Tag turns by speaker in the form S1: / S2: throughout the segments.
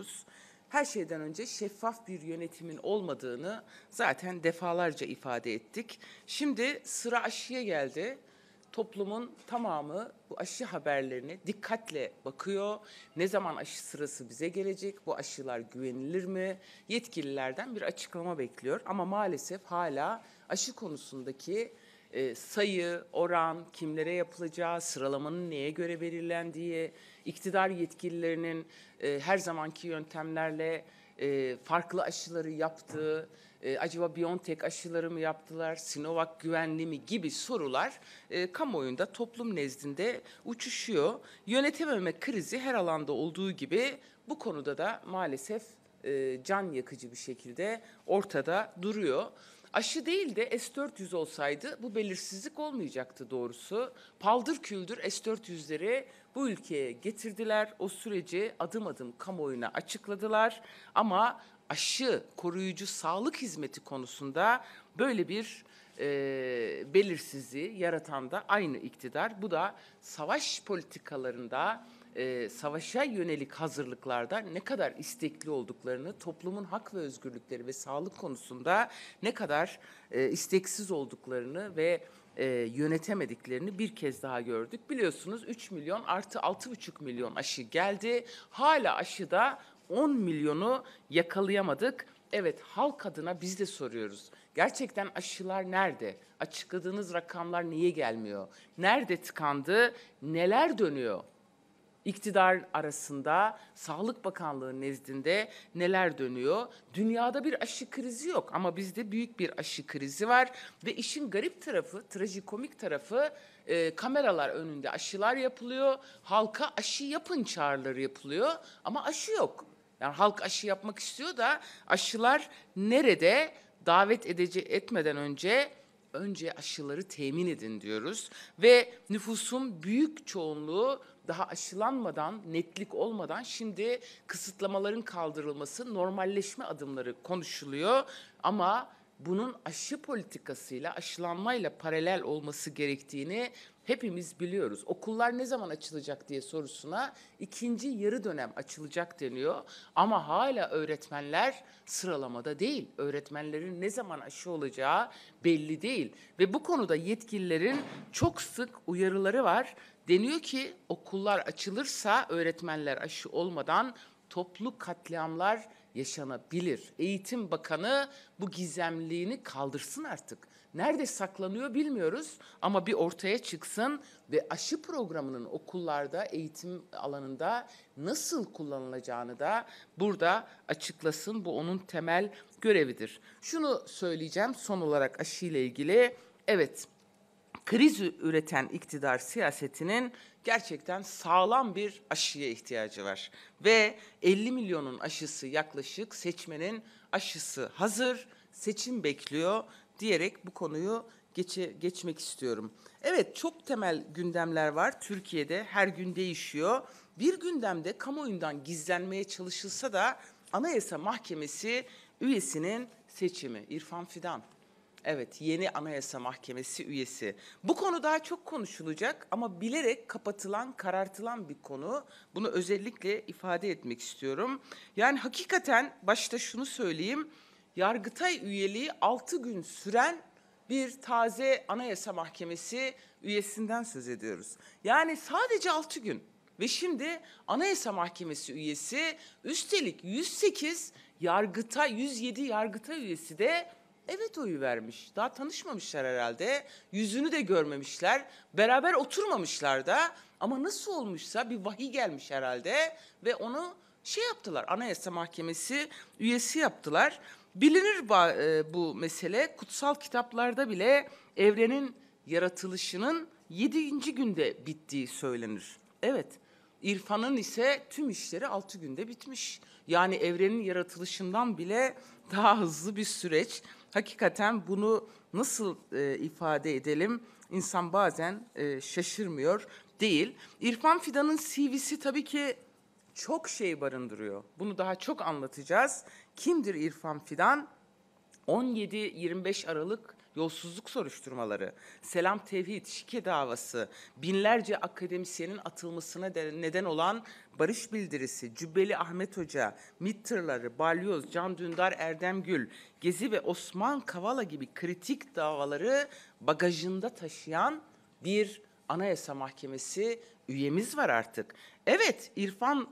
S1: biliyoruz. Her şeyden önce şeffaf bir yönetimin olmadığını zaten defalarca ifade ettik. Şimdi sıra aşıya geldi. Toplumun tamamı bu aşı haberlerine dikkatle bakıyor. Ne zaman aşı sırası bize gelecek? Bu aşılar güvenilir mi? Yetkililerden bir açıklama bekliyor. Ama maalesef hala aşı konusundaki sayı, oran, kimlere yapılacağı, sıralamanın neye göre belirlendiği, iktidar yetkililerinin her zamanki yöntemlerle farklı aşıları yaptığı, acaba BioNTech aşıları mı yaptılar, Sinovac güvenli mi gibi sorular kamuoyunda, toplum nezdinde uçuşuyor. Yönetememe krizi her alanda olduğu gibi bu konuda da maalesef can yakıcı bir şekilde ortada duruyor. Aşı değil de S-400 olsaydı bu belirsizlik olmayacaktı doğrusu. Paldır küldür S-400'leri bu ülkeye getirdiler. O süreci adım adım kamuoyuna açıkladılar. Ama aşı, koruyucu sağlık hizmeti konusunda böyle bir belirsizliği yaratan da aynı iktidar. Bu da savaş politikalarında, savaşa yönelik hazırlıklarda ne kadar istekli olduklarını, toplumun hak ve özgürlükleri ve sağlık konusunda ne kadar isteksiz olduklarını ve yönetemediklerini bir kez daha gördük. Biliyorsunuz 3 milyon artı 6,5 milyon aşı geldi. Hala aşıda 10 milyonu yakalayamadık. Evet, halk adına biz de soruyoruz. Gerçekten aşılar nerede? Açıkladığınız rakamlar niye gelmiyor? Nerede tıkandı? Neler dönüyor? İktidar arasında, Sağlık Bakanlığı nezdinde neler dönüyor? Dünyada bir aşı krizi yok ama bizde büyük bir aşı krizi var. Ve işin garip tarafı, trajikomik tarafı kameralar önünde aşılar yapılıyor. Halka aşı yapın çağrıları yapılıyor ama aşı yok. Yani halk aşı yapmak istiyor da aşılar nerede? Davet etmeden önce aşıları temin edin diyoruz. Ve nüfusun büyük çoğunluğu daha aşılanmadan, netlik olmadan şimdi kısıtlamaların kaldırılması, normalleşme adımları konuşuluyor. Ama bunun aşı politikasıyla, aşılanmayla paralel olması gerektiğini hepimiz biliyoruz. Okullar ne zaman açılacak diye sorusuna ikinci yarı dönem açılacak deniyor. Ama hala öğretmenler sıralamada değil. Öğretmenlerin ne zaman aşı olacağı belli değil. Ve bu konuda yetkililerin çok sık uyarıları var. Deniyor ki okullar açılırsa öğretmenler aşı olmadan toplu katliamlar yaşanabilir. Eğitim Bakanı bu gizemliliğini kaldırsın artık. Nerede saklanıyor bilmiyoruz ama bir ortaya çıksın ve aşı programının okullarda, eğitim alanında nasıl kullanılacağını da burada açıklasın. Bu onun temel görevidir. Şunu söyleyeceğim son olarak aşı ile ilgili. Evet, kriz üreten iktidar siyasetinin gerçekten sağlam bir aşıya ihtiyacı var. Ve 50 milyonun aşısı yaklaşık, seçmenin aşısı hazır, seçim bekliyor diyerek bu konuyu geçmek istiyorum. Evet, çok temel gündemler var Türkiye'de, her gün değişiyor. Bir gündemde kamuoyundan gizlenmeye çalışılsa da Anayasa Mahkemesi üyesinin seçimi. İrfan Fidan. Evet, yeni Anayasa Mahkemesi üyesi. Bu konu daha çok konuşulacak ama bilerek kapatılan, karartılan bir konu. Bunu özellikle ifade etmek istiyorum. Yani hakikaten başta şunu söyleyeyim. Yargıtay üyeliği 6 gün süren bir taze Anayasa Mahkemesi üyesinden söz ediyoruz. Yani sadece 6 gün. Ve şimdi Anayasa Mahkemesi üyesi, üstelik 107 Yargıtay üyesi de evet oyu vermiş. Daha tanışmamışlar herhalde. Yüzünü de görmemişler. Beraber oturmamışlar da. Ama nasıl olmuşsa bir vahiy gelmiş herhalde. Ve onu yaptılar. Anayasa Mahkemesi üyesi yaptılar. Bilinir bu mesele. Kutsal kitaplarda bile evrenin yaratılışının 7. günde bittiği söylenir. Evet. İrfan'ın ise tüm işleri 6 günde bitmiş. Yani evrenin yaratılışından bile daha hızlı bir süreç. Hakikaten bunu nasıl ifade edelim? İnsan bazen şaşırmıyor değil. İrfan Fidan'ın CV'si tabii ki çok şey barındırıyor. Bunu daha çok anlatacağız. Kimdir İrfan Fidan? 17-25 Aralık yolsuzluk soruşturmaları, Selam Tevhid, şike davası, binlerce akademisyenin atılmasına neden olan barış bildirisi, Cübbeli Ahmet Hoca, MİT tırları, Balyoz, Can Dündar, Erdem Gül, Gezi ve Osman Kavala gibi kritik davaları bagajında taşıyan bir Anayasa Mahkemesi üyemiz var artık. Evet, İrfan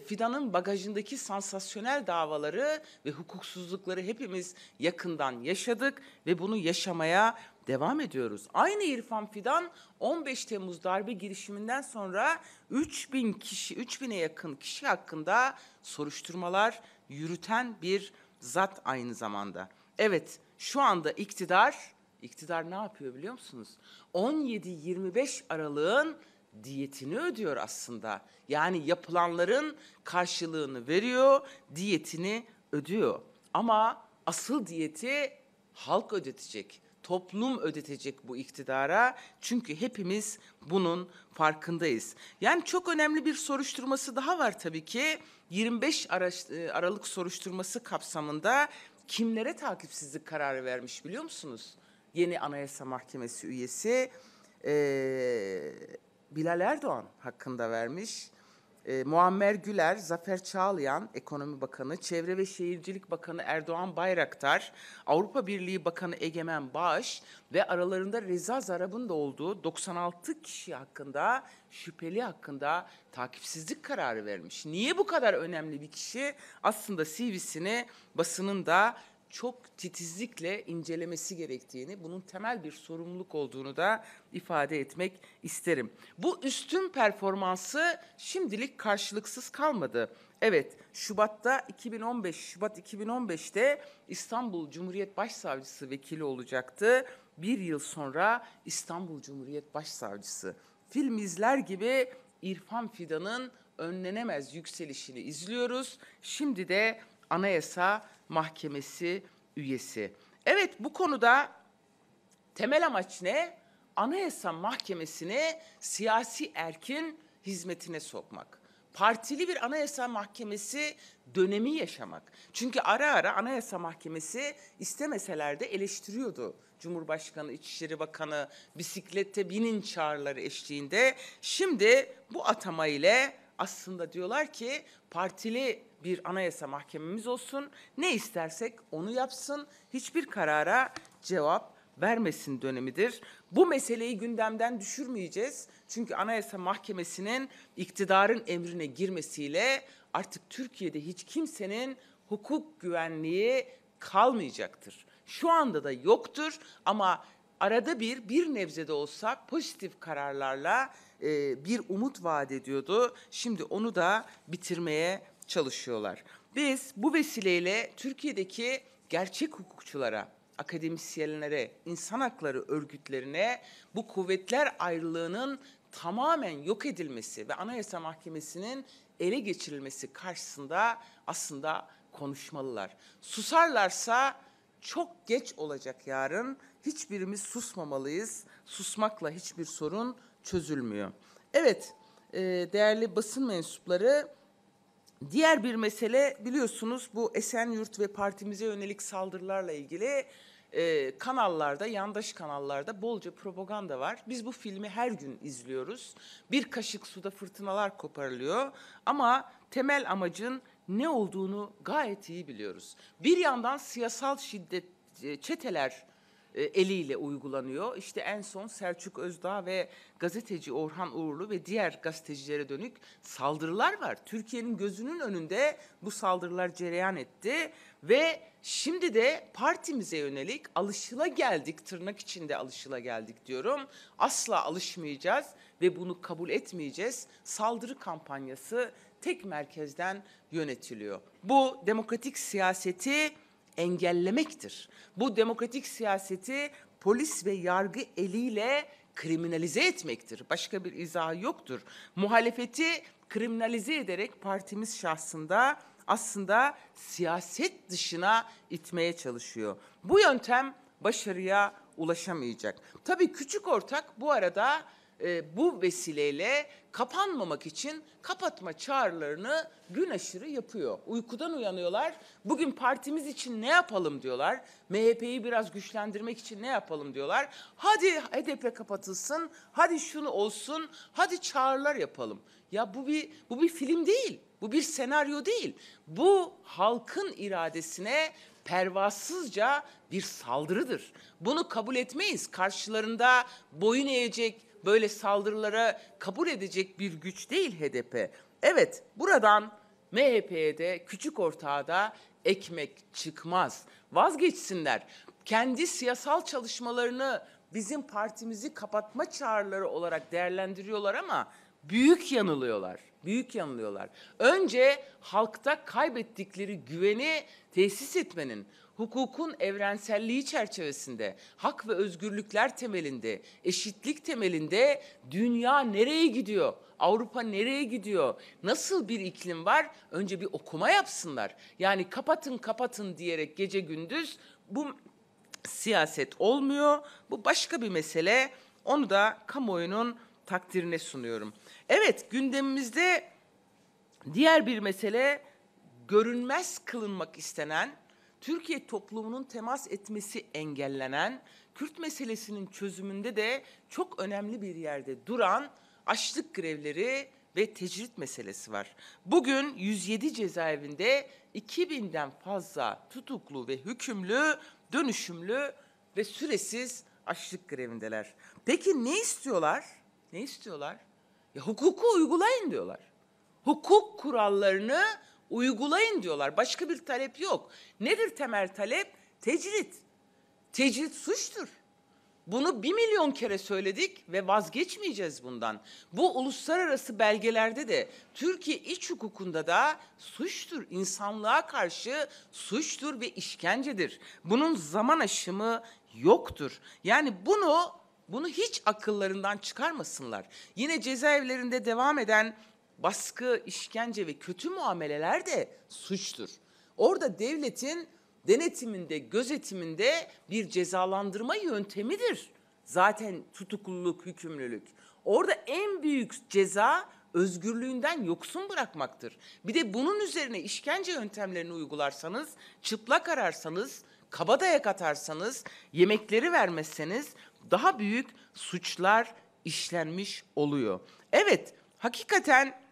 S1: Fidan'ın bagajındaki sansasyonel davaları ve hukuksuzlukları hepimiz yakından yaşadık ve bunu yaşamaya devam ediyoruz. Aynı İrfan Fidan 15 Temmuz darbe girişiminden sonra 3000'e yakın kişi hakkında soruşturmalar yürüten bir zat aynı zamanda. Evet, şu anda iktidar ne yapıyor biliyor musunuz? 17-25 Aralık'ın diyetini ödüyor aslında. Yani yapılanların karşılığını veriyor, diyetini ödüyor. Ama asıl diyeti halk ödetecek, toplum ödetecek bu iktidara. Çünkü hepimiz bunun farkındayız. Yani çok önemli bir soruşturması daha var tabii ki. 25 Aralık soruşturması kapsamında kimlere takipsizlik kararı vermiş biliyor musunuz? Yeni Anayasa Mahkemesi üyesi Bilal Erdoğan hakkında vermiş. Muammer Güler, Zafer Çağlayan, Ekonomi Bakanı, Çevre ve Şehircilik Bakanı Erdoğan Bayraktar, Avrupa Birliği Bakanı Egemen Bağış ve aralarında Reza Zarrab'ın da olduğu 96 kişi hakkında, şüpheli hakkında takipsizlik kararı vermiş. Niye bu kadar önemli bir kişi? Aslında CV'sini basının da çok titizlikle incelemesi gerektiğini, bunun temel bir sorumluluk olduğunu da ifade etmek isterim. Bu üstün performansı şimdilik karşılıksız kalmadı. Evet, Şubat 2015'te İstanbul Cumhuriyet Başsavcısı vekili olacaktı. Bir yıl sonra İstanbul Cumhuriyet Başsavcısı. Film izler gibi İrfan Fidan'ın önlenemez yükselişini izliyoruz. Şimdi de Anayasa Mahkemesi üyesi. Evet, bu konuda temel amaç ne? Anayasa Mahkemesi'ni siyasi erkin hizmetine sokmak. Partili bir Anayasa Mahkemesi dönemi yaşamak. Çünkü ara ara Anayasa Mahkemesi istemeseler de eleştiriyordu. Cumhurbaşkanı, İçişleri Bakanı bisiklette binin çağrıları eşliğinde. Şimdi bu atama ile aslında diyorlar ki partili bir Anayasa Mahkememiz olsun, ne istersek onu yapsın, hiçbir karara cevap vermesin dönemidir. Bu meseleyi gündemden düşürmeyeceğiz. Çünkü Anayasa Mahkemesi'nin iktidarın emrine girmesiyle artık Türkiye'de hiç kimsenin hukuk güvenliği kalmayacaktır. Şu anda da yoktur ama arada bir nebze de olsa pozitif kararlarla bir umut vaat ediyordu. Şimdi onu da bitirmeye çalışıyorlar. Biz bu vesileyle Türkiye'deki gerçek hukukçulara, akademisyenlere, insan hakları örgütlerine bu kuvvetler ayrılığının tamamen yok edilmesi ve Anayasa Mahkemesi'nin ele geçirilmesi karşısında aslında konuşmalılar. Susarlarsa çok geç olacak yarın. Hiçbirimiz susmamalıyız. Susmakla hiçbir sorun çözülmüyor. Evet, değerli basın mensupları, diğer bir mesele biliyorsunuz bu Esenyurt ve partimize yönelik saldırılarla ilgili kanallarda, yandaş kanallarda bolca propaganda var. Biz bu filmi her gün izliyoruz. Bir kaşık suda fırtınalar koparılıyor ama temel amacın ne olduğunu gayet iyi biliyoruz. Bir yandan siyasal şiddet, çeteler eliyle uygulanıyor. İşte en son Selçuk Özdağ ve gazeteci Orhan Uğurlu ve diğer gazetecilere dönük saldırılar var. Türkiye'nin gözünün önünde bu saldırılar cereyan etti ve şimdi de partimize yönelik alışılageldik, tırnak içinde alışılageldik diyorum. Asla alışmayacağız ve bunu kabul etmeyeceğiz. Saldırı kampanyası tek merkezden yönetiliyor. Bu demokratik siyaseti engellemektir. Bu demokratik siyaseti polis ve yargı eliyle kriminalize etmektir. Başka bir izahı yoktur. Muhalefeti kriminalize ederek partimiz şahsında aslında siyaset dışına itmeye çalışıyor. Bu yöntem başarıya ulaşamayacak. Tabii küçük ortak bu arada bu vesileyle kapanmamak için kapatma çağrılarını gün aşırı yapıyor. Uykudan uyanıyorlar. Bugün partimiz için ne yapalım diyorlar. MHP'yi biraz güçlendirmek için ne yapalım diyorlar. Hadi HDP kapatılsın, hadi şunu olsun, hadi çağrılar yapalım. Ya bu bir film değil, bu bir senaryo değil. Bu halkın iradesine pervasızca bir saldırıdır. Bunu kabul etmeyiz. Karşılarında boyun eğecek, böyle saldırılara kabul edecek bir güç değil HDP. Evet, buradan MHP'ye de küçük ortağa da ekmek çıkmaz. Vazgeçsinler. Kendi siyasal çalışmalarını bizim partimizi kapatma çağrıları olarak değerlendiriyorlar ama büyük yanılıyorlar. Büyük yanılıyorlar. Önce halkta kaybettikleri güveni tesis etmenin, hukukun evrenselliği çerçevesinde, hak ve özgürlükler temelinde, eşitlik temelinde dünya nereye gidiyor? Avrupa nereye gidiyor? Nasıl bir iklim var? Önce bir okuma yapsınlar. Yani kapatın kapatın diyerek gece gündüz bu siyaset olmuyor. Bu başka bir mesele. Onu da kamuoyunun takdirine sunuyorum. Evet, gündemimizde diğer bir mesele görünmez kılınmak istenen, Türkiye toplumunun temas etmesi engellenen, Kürt meselesinin çözümünde de çok önemli bir yerde duran açlık grevleri ve tecrit meselesi var. Bugün 107 cezaevinde 2000'den fazla tutuklu ve hükümlü, dönüşümlü ve süresiz açlık grevindeler. Peki ne istiyorlar? Ne istiyorlar? Ya hukuku uygulayın diyorlar. Hukuk kurallarını uygulayın diyorlar. Başka bir talep yok. Nedir temel talep? Tecrit. Tecrit suçtur. Bunu 1 milyon kere söyledik ve vazgeçmeyeceğiz bundan. Bu uluslararası belgelerde de Türkiye iç hukukunda da suçtur. İnsanlığa karşı suçtur ve işkencedir. Bunun zaman aşımı yoktur. Yani bunu hiç akıllarından çıkarmasınlar. Yine cezaevlerinde devam eden baskı, işkence ve kötü muameleler de suçtur. Orada devletin denetiminde, gözetiminde bir cezalandırma yöntemidir. Zaten tutukluluk, hükümlülük. Orada en büyük ceza özgürlüğünden yoksun bırakmaktır. Bir de bunun üzerine işkence yöntemlerini uygularsanız, çıplak ararsanız, kabadayak atarsanız, yemekleri vermezseniz daha büyük suçlar işlenmiş oluyor. Evet, hakikaten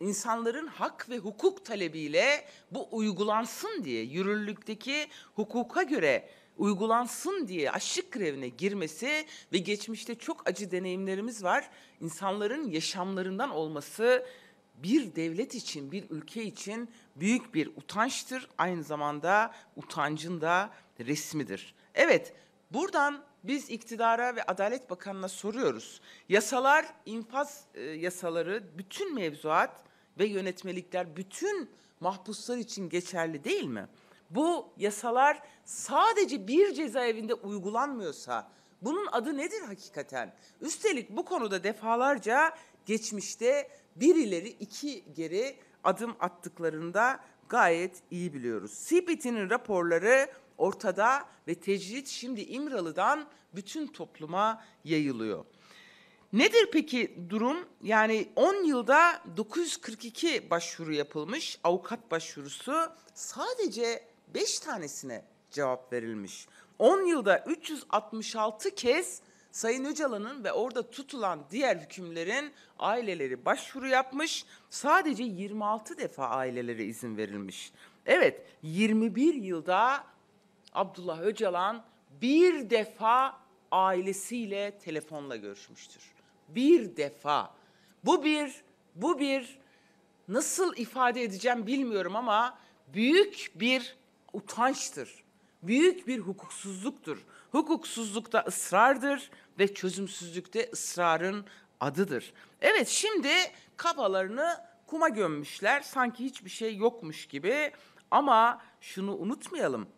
S1: İnsanların hak ve hukuk talebiyle bu uygulansın diye, yürürlükteki hukuka göre uygulansın diye açlık grevine girmesi ve geçmişte çok acı deneyimlerimiz var. İnsanların yaşamlarından olması bir devlet için, bir ülke için büyük bir utançtır. Aynı zamanda utancın da resmidir. Evet, buradan biz iktidara ve Adalet Bakanı'na soruyoruz. Yasalar, infaz yasaları, bütün mevzuat ve yönetmelikler bütün mahpuslar için geçerli değil mi? Bu yasalar sadece bir cezaevinde uygulanmıyorsa bunun adı nedir hakikaten? Üstelik bu konuda defalarca geçmişte bir ileri iki geri adım attıklarında gayet iyi biliyoruz. CPT'nin raporları ortada ve tecrit şimdi İmralı'dan bütün topluma yayılıyor. Nedir peki durum? Yani 10 yılda 942 başvuru yapılmış, avukat başvurusu sadece 5 tanesine cevap verilmiş. 10 yılda 366 kez Sayın Öcalan'ın ve orada tutulan diğer hükümlerin aileleri başvuru yapmış, sadece 26 defa ailelere izin verilmiş. Evet, 21 yılda Abdullah Öcalan bir defa ailesiyle telefonla görüşmüştür. Bir defa. Bu bir nasıl ifade edeceğim bilmiyorum ama büyük bir utançtır. Büyük bir hukuksuzluktur. Hukuksuzlukta ısrardır ve çözümsüzlükte ısrarın adıdır. Evet, şimdi kafalarını kuma gömmüşler. Sanki hiçbir şey yokmuş gibi ama şunu unutmayalım.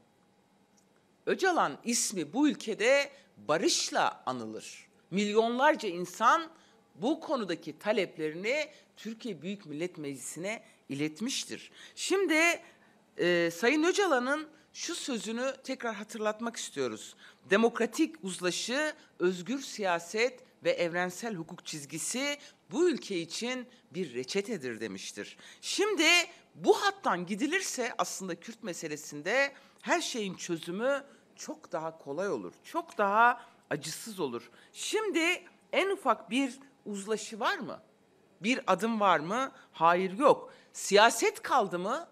S1: Öcalan ismi bu ülkede barışla anılır. Milyonlarca insan bu konudaki taleplerini Türkiye Büyük Millet Meclisi'ne iletmiştir. Şimdi Sayın Öcalan'ın şu sözünü tekrar hatırlatmak istiyoruz. Demokratik uzlaşı, özgür siyaset ve evrensel hukuk çizgisi bu ülke için bir reçetedir demiştir. Şimdi bu hattan gidilirse aslında Kürt meselesinde her şeyin çözümü çok daha kolay olur, çok daha acısız olur. Şimdi en ufak bir uzlaşı var mı? Bir adım var mı? Hayır, yok. Siyaset kaldı mı?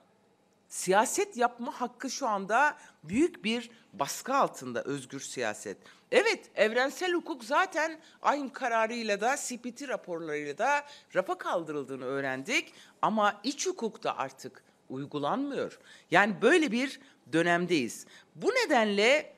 S1: Siyaset yapma hakkı şu anda büyük bir baskı altında, özgür siyaset. Evet, evrensel hukuk zaten AYM kararıyla da CPT raporlarıyla da rafa kaldırıldığını öğrendik ama iç hukuk da artık uygulanmıyor. Yani böyle bir dönemdeyiz. Bu nedenle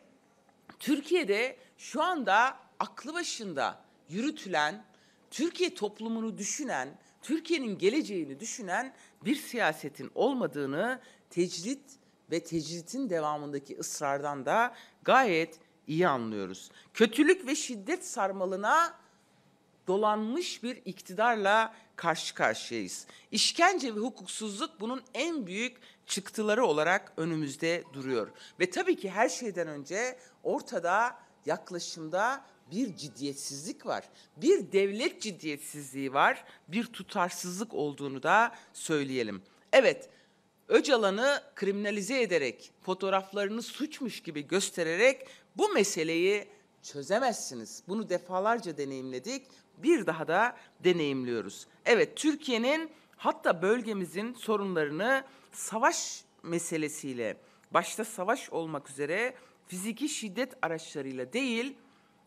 S1: Türkiye'de şu anda aklı başında yürütülen, Türkiye toplumunu düşünen, Türkiye'nin geleceğini düşünen bir siyasetin olmadığını tecrit ve tecritin devamındaki ısrardan da gayet iyi anlıyoruz. Kötülük ve şiddet sarmalına dolanmış bir iktidarla karşı karşıyayız. İşkence ve hukuksuzluk bunun en büyük çıktıları olarak önümüzde duruyor. Ve tabii ki her şeyden önce ortada yaklaşımda bir ciddiyetsizlik var. Bir devlet ciddiyetsizliği var. Bir tutarsızlık olduğunu da söyleyelim. Evet, Öcalan'ı kriminalize ederek, fotoğraflarını suçmuş gibi göstererek bu meseleyi çözemezsiniz. Bunu defalarca deneyimledik, bir daha da deneyimliyoruz. Evet, Türkiye'nin hatta bölgemizin sorunlarını savaş meselesiyle, başta savaş olmak üzere fiziki şiddet araçlarıyla değil,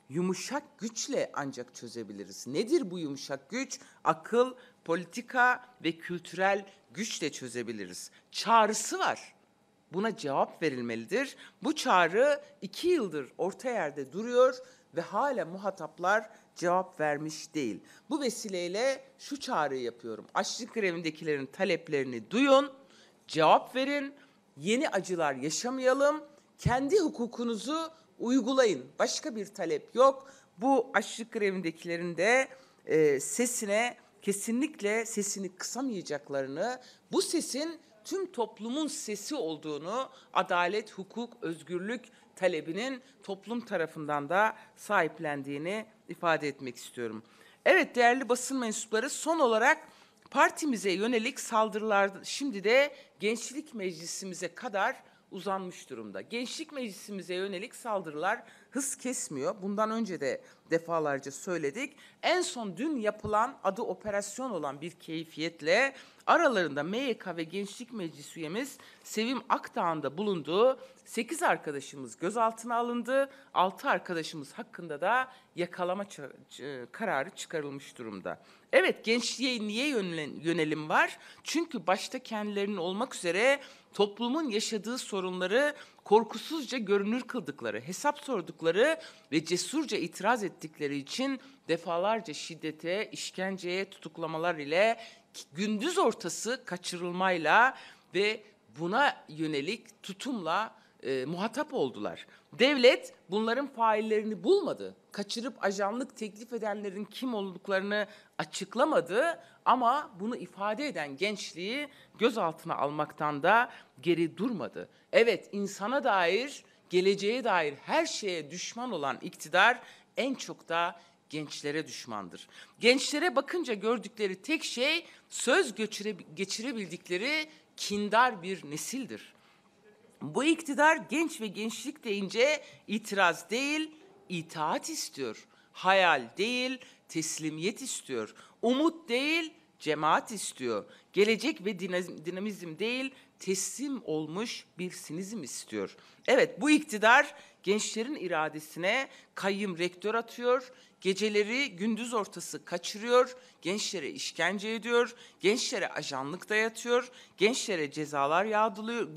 S1: yumuşak güçle ancak çözebiliriz. Nedir bu yumuşak güç? Akıl, politika ve kültürel güçle çözebiliriz. Çağrısı var. Buna cevap verilmelidir. Bu çağrı 2 yıldır orta yerde duruyor ve hala muhataplar cevap vermiş değil. Bu vesileyle şu çağrıyı yapıyorum. Açlık grevindekilerin taleplerini duyun, cevap verin, yeni acılar yaşamayalım, kendi hukukunuzu uygulayın. Başka bir talep yok. Bu açlık grevindekilerin de sesine kesinlikle sesini kısamayacaklarını, bu sesin tüm toplumun sesi olduğunu, adalet, hukuk, özgürlük talebinin toplum tarafından da sahiplendiğini ifade etmek istiyorum. Evet değerli basın mensupları, son olarak partimize yönelik saldırılar şimdi de Gençlik Meclisimize kadar uzanmış durumda. Gençlik Meclisimize yönelik saldırılar hız kesmiyor. Bundan önce de defalarca söyledik. En son dün yapılan, adı operasyon olan bir keyfiyetle aralarında MYK ve Gençlik Meclis üyemiz Sevim Akdağ'ın da bulunduğu 8 arkadaşımız gözaltına alındı. 6 arkadaşımız hakkında da yakalama kararı çıkarılmış durumda. Evet, gençliğe niye yönelim var? Çünkü başta kendilerinin olmak üzere toplumun yaşadığı sorunları korkusuzca görünür kıldıkları, hesap sordukları ve cesurca itiraz ettikleri için defalarca şiddete, işkenceye, tutuklamalar ile gündüz ortası kaçırılmayla ve buna yönelik tutumla muhatap oldular. Devlet bunların faillerini bulmadı. Kaçırıp ajanlık teklif edenlerin kim olduklarını açıklamadı ama bunu ifade eden gençliği gözaltına almaktan da geri durmadı. Evet, insana dair, geleceğe dair her şeye düşman olan iktidar en çok da gençlere düşmandır. Gençlere bakınca gördükleri tek şey söz geçirebildikleri kindar bir nesildir. Bu iktidar genç ve gençlik deyince itiraz değil, itaat istiyor. Hayal değil, teslimiyet istiyor. Umut değil, cemaat istiyor. Gelecek ve dinamizm değil, teslim olmuş bir sinizm istiyor. Evet, bu iktidar gençlerin iradesine kayyum rektör atıyor, geceleri gündüz ortası kaçırıyor, gençlere işkence ediyor, gençlere ajanlık dayatıyor, gençlere cezalar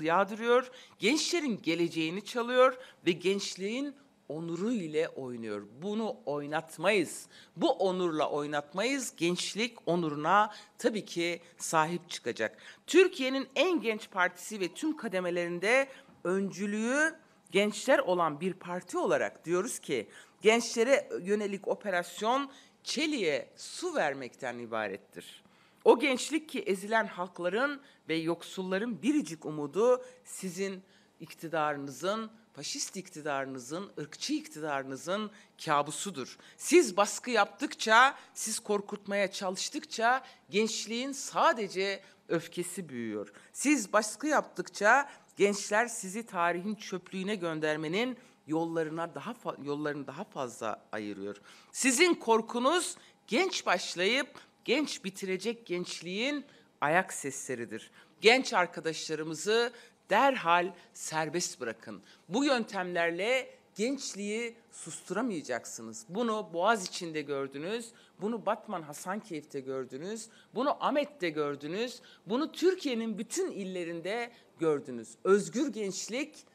S1: yağdırıyor, gençlerin geleceğini çalıyor ve gençliğin onuru ile oynuyor. Bunu oynatmayız. Bu onurla oynatmayız. Gençlik onuruna tabii ki sahip çıkacak. Türkiye'nin en genç partisi ve tüm kademelerinde öncülüğü gençler olan bir parti olarak diyoruz ki gençlere yönelik operasyon çeliğe su vermekten ibarettir. O gençlik ki ezilen halkların ve yoksulların biricik umudu, sizin iktidarınızın, faşist iktidarınızın, ırkçı iktidarınızın kabusudur. Siz baskı yaptıkça, siz korkutmaya çalıştıkça gençliğin sadece öfkesi büyüyor. Siz baskı yaptıkça gençler sizi tarihin çöplüğüne göndermenin yollarını daha fazla ayırıyor. Sizin korkunuz genç başlayıp genç bitirecek gençliğin ayak sesleridir. Genç arkadaşlarımızı derhal serbest bırakın. Bu yöntemlerle gençliği susturamayacaksınız. Bunu Boğaziçi'nde gördünüz, bunu Batman Hasankeyf'te gördünüz, bunu Ahmet'te gördünüz, bunu Türkiye'nin bütün illerinde gördünüz. Özgür gençlik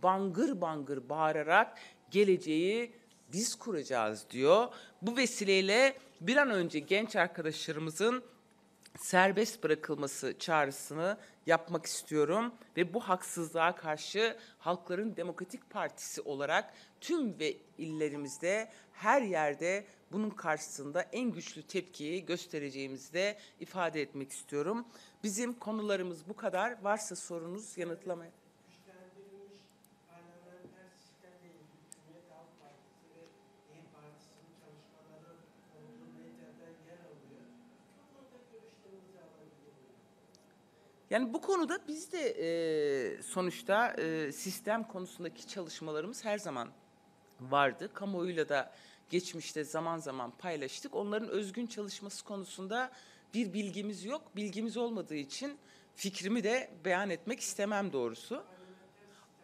S1: bangır bangır bağırarak geleceği biz kuracağız diyor. Bu vesileyle bir an önce genç arkadaşlarımızın serbest bırakılması çağrısını yapmak istiyorum ve bu haksızlığa karşı Halkların Demokratik Partisi olarak tüm ve illerimizde her yerde bunun karşısında en güçlü tepkiyi göstereceğimizi de ifade etmek istiyorum. Bizim konularımız bu kadar. Varsa sorunuz yanıtlamaya.
S2: Güçlendirilmiş parlamenter sistemle ilgili Cumhuriyet Halk Partisi ve İYİ Partisi'nin çalışmaları olduğu medyada yer alıyor. Bu konuda görüşlerinizi alabilir miyim?
S1: Yani bu konuda biz de sonuçta sistem konusundaki çalışmalarımız her zaman vardı. Kamuoyuyla da geçmişte zaman zaman paylaştık. Onların özgün çalışması konusunda bir bilgimiz yok. Bilgimiz olmadığı için fikrimi de beyan etmek istemem doğrusu.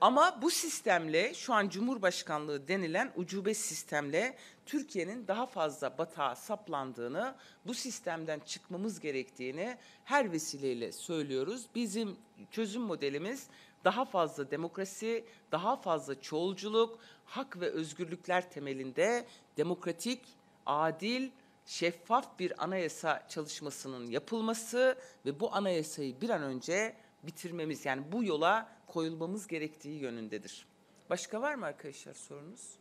S1: Ama bu sistemle şu an Cumhurbaşkanlığı denilen ucube sistemle Türkiye'nin daha fazla batağa saplandığını, bu sistemden çıkmamız gerektiğini her vesileyle söylüyoruz. Bizim çözüm modelimiz daha fazla demokrasi, daha fazla çoğulculuk, hak ve özgürlükler temelinde demokratik, adil, şeffaf bir anayasa çalışmasının yapılması ve bu anayasayı bir an önce bitirmemiz, yani bu yola koyulmamız gerektiği yönündedir. Başka var mı arkadaşlar sorunuz?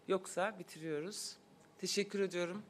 S1: Yoksa bitiriyoruz. Teşekkür ediyorum.